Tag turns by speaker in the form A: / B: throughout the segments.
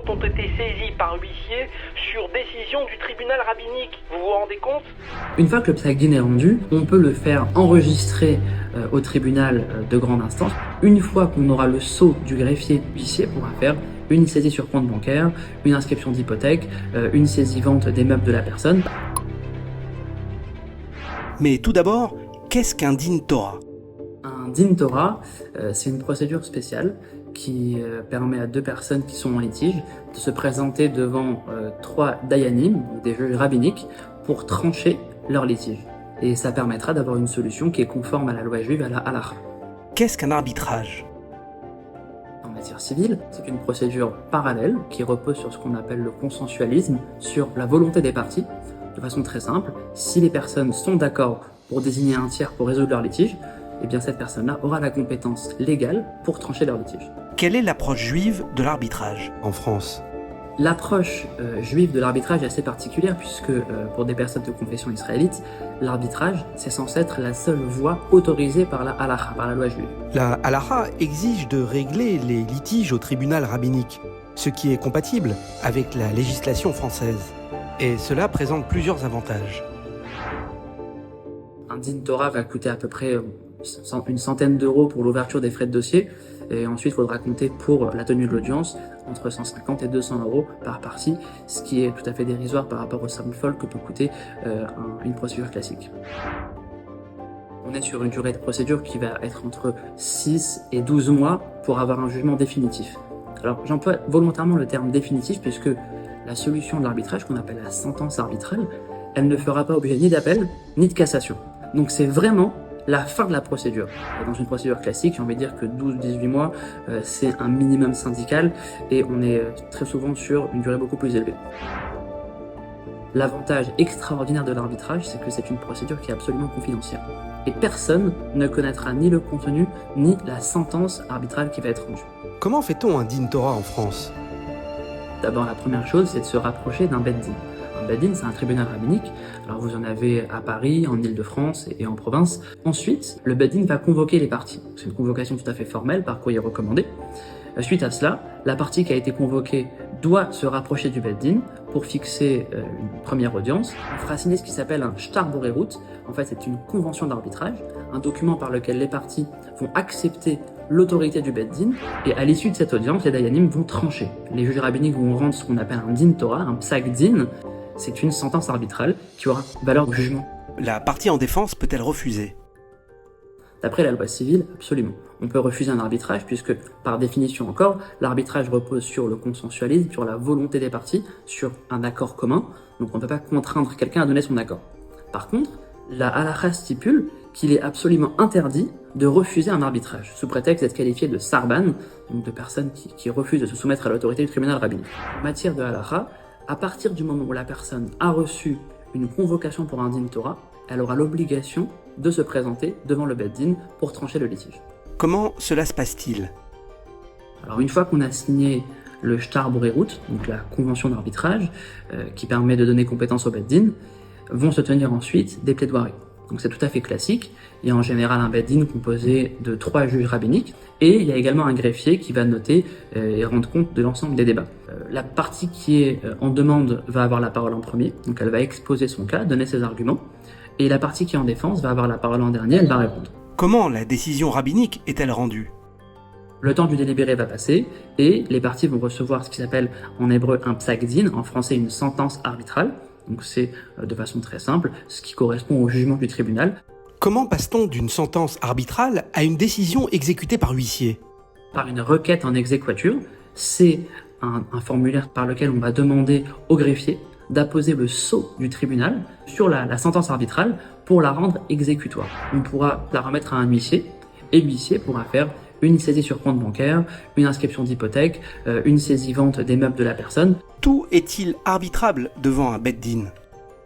A: ont été saisies par huissier sur décision du tribunal rabbinique. Vous vous rendez compte?
B: Une fois que le psaq-din est rendu, on peut le faire enregistrer au tribunal de grande instance. Une fois qu'on aura le sceau du greffier, l'huissier pourra faire une saisie sur compte bancaire, une inscription d'hypothèque, une saisie-vente des meubles de la personne.
C: Mais tout d'abord, qu'est-ce qu'un din Torah?
B: Un din Torah, c'est une procédure spéciale qui permet à deux personnes qui sont en litige de se présenter devant trois dayanim, des juges rabbiniques, pour trancher leur litige. Et ça permettra d'avoir une solution qui est conforme à la loi juive, à la halakha.
C: Qu'est-ce qu'un arbitrage?
B: En matière civile, c'est une procédure parallèle qui repose sur ce qu'on appelle le consensualisme, sur la volonté des parties. De façon très simple, si les personnes sont d'accord pour désigner un tiers pour résoudre leur litige, eh bien cette personne-là aura la compétence légale pour trancher leur litige.
C: Quelle est l'approche juive de l'arbitrage en France?
B: L'approche juive de l'arbitrage est assez particulière puisque pour des personnes de confession israélite, l'arbitrage c'est censé être la seule voie autorisée par la halakha, par la loi juive.
C: La halakha exige de régler les litiges au tribunal rabbinique, ce qui est compatible avec la législation française. Et cela présente plusieurs avantages.
B: Un din Torah va coûter à peu près une centaine d'euros pour l'ouverture des frais de dossier. Et ensuite, il faudra compter pour la tenue de l'audience entre 150 et 200 euros par partie, ce qui est tout à fait dérisoire par rapport aux sommes folles que peut coûter une procédure classique. On est sur une durée de procédure qui va être entre 6 et 12 mois pour avoir un jugement définitif. Alors, j'emploie volontairement le terme définitif puisque la solution de l'arbitrage, qu'on appelle la sentence arbitrale, elle ne fera pas objet ni d'appel ni de cassation. Donc c'est vraiment la fin de la procédure. Dans une procédure classique, j'ai envie de dire que 12-18 mois, c'est un minimum syndical et on est très souvent sur une durée beaucoup plus élevée. L'avantage extraordinaire de l'arbitrage, c'est que c'est une procédure qui est absolument confidentielle. Et personne ne connaîtra ni le contenu, ni la sentence arbitrale qui va être rendue.
C: Comment fait-on un din Torah en France?
B: D'abord, la première chose, c'est de se rapprocher d'un beth din. Un beth din, c'est un tribunal rabbinique. Alors vous en avez à Paris, en Île-de-France et en province. Ensuite, le beth din va convoquer les parties. C'est une convocation tout à fait formelle, par courrier recommandé. Suite à cela, la partie qui a été convoquée doit se rapprocher du beth din pour fixer une première audience. On fera signer ce qui s'appelle un shtar borerut. En fait, c'est une convention d'arbitrage, un document par lequel les parties vont accepter l'autorité du beth din, et à l'issue de cette audience, les dayanim vont trancher. Les juges rabbiniques vont rendre ce qu'on appelle un din Torah, un psaq-din. C'est une sentence arbitrale qui aura valeur de jugement.
C: La partie en défense peut-elle refuser?
B: D'après la loi civile, absolument. On peut refuser un arbitrage puisque, par définition encore, l'arbitrage repose sur le consensualisme, sur la volonté des parties, sur un accord commun. Donc on ne peut pas contraindre quelqu'un à donner son accord. Par contre, la halakha stipule qu'il est absolument interdit de refuser un arbitrage, sous prétexte d'être qualifié de sarban, donc de personnes qui refusent de se soumettre à l'autorité du tribunal rabbinique. En matière de halakha, à partir du moment où la personne a reçu une convocation pour un din Torah, elle aura l'obligation de se présenter devant le beth din pour trancher le litige.
C: Comment cela se passe-t-il?
B: Alors une fois qu'on a signé le shtar borerut, donc la convention d'arbitrage, qui permet de donner compétence au beth din, vont se tenir ensuite des plaidoiries. Donc c'est tout à fait classique. Il y a en général un beth din composé de 3 juges rabbiniques et il y a également un greffier qui va noter et rendre compte de l'ensemble des débats. La partie qui est en demande va avoir la parole en premier, donc elle va exposer son cas, donner ses arguments, et la partie qui est en défense va avoir la parole en dernier, elle va répondre.
C: Comment la décision rabbinique est-elle rendue?
B: Le temps du délibéré va passer et les parties vont recevoir ce qui s'appelle en hébreu un psaq-din, en français une sentence arbitrale. Donc c'est de façon très simple ce qui correspond au jugement du tribunal.
C: Comment passe-t-on d'une sentence arbitrale à une décision exécutée par huissier?
B: Par une requête en exéquatur, c'est un formulaire par lequel on va demander au greffier d'apposer le sceau du tribunal sur la sentence arbitrale pour la rendre exécutoire. On pourra la remettre à un huissier et l'huissier pourra faire une saisie sur compte bancaire, une inscription d'hypothèque, une saisie-vente des meubles de la personne.
C: Tout est-il arbitrable devant un beth din?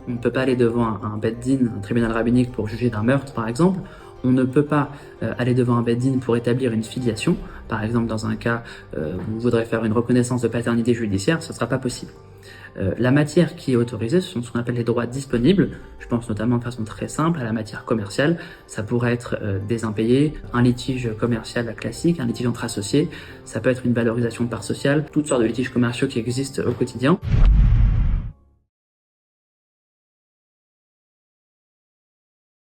B: On ne peut pas aller devant un beth din, un tribunal rabbinique pour juger d'un meurtre par exemple. On ne peut pas aller devant un bed-in pour établir une filiation. Par exemple, dans un cas où vous voudrez faire une reconnaissance de paternité judiciaire, ce ne sera pas possible. La matière qui est autorisée, ce sont ce qu'on appelle les droits disponibles. Je pense notamment de façon très simple à la matière commerciale. Ça pourrait être des impayés, un litige commercial classique, un litige entre associés. Ça peut être une valorisation de part sociale, toutes sortes de litiges commerciaux qui existent au quotidien.